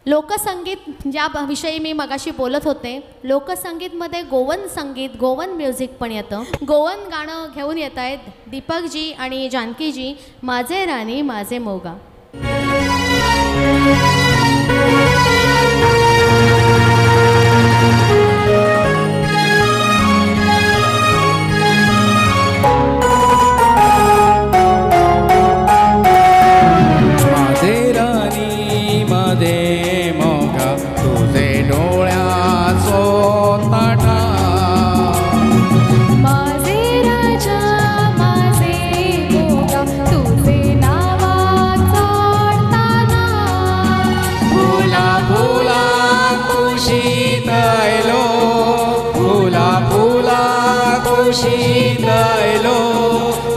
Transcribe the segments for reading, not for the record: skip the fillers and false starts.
लोकसंगीत ज्या विषयी मी मगाशी बोलत होते, लोकसंगीतमध्ये गोवन संगीत, गोवन म्युझिक पण येतं. गोवन गाणं घेऊन येत आहेत दीपकजी आणि जानकीजी. माझे राणी माझे मोगा.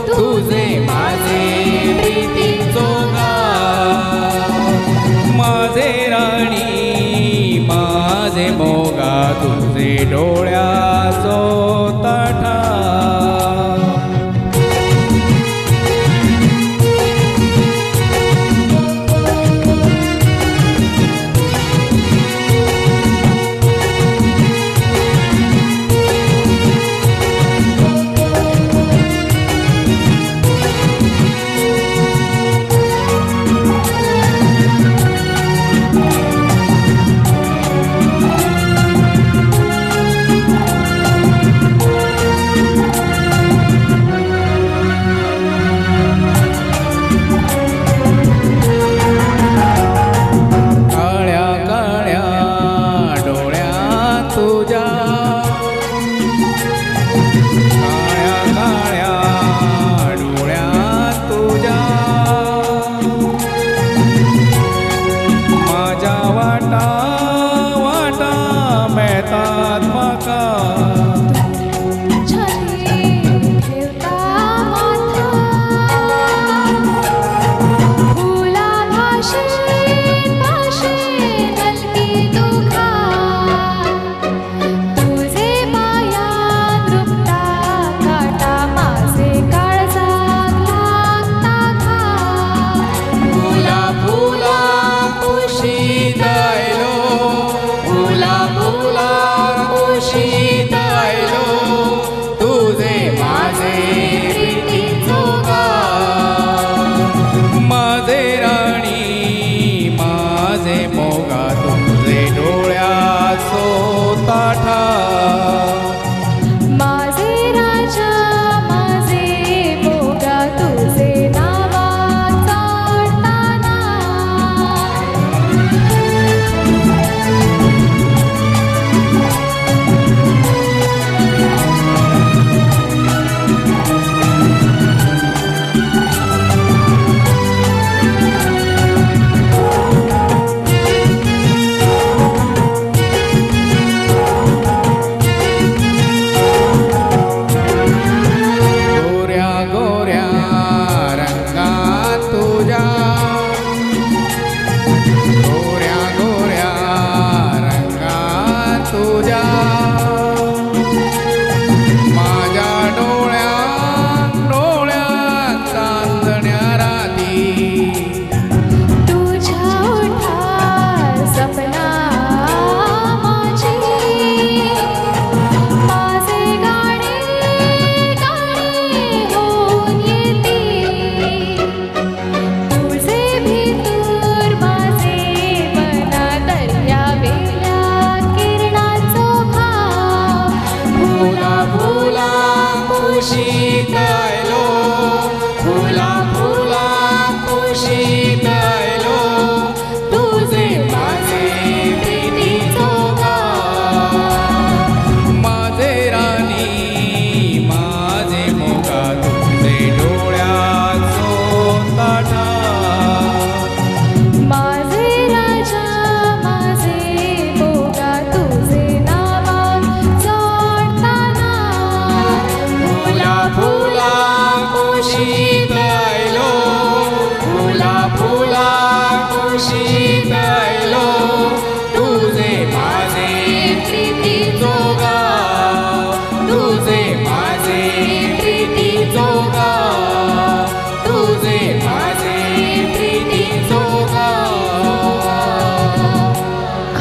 तुझे माझे प्रीती जोगा. माझे राणी माझे मोगा तुझे डोळ्याचो ताठा.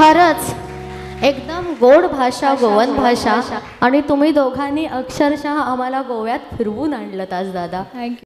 खरंच एकदम गोड भाषा, गोवन भाषा. आणि तुम्ही दोघांनी अक्षरशः आम्हाला गोव्यात फिरवून आणलं आज दादा. थँक्यू.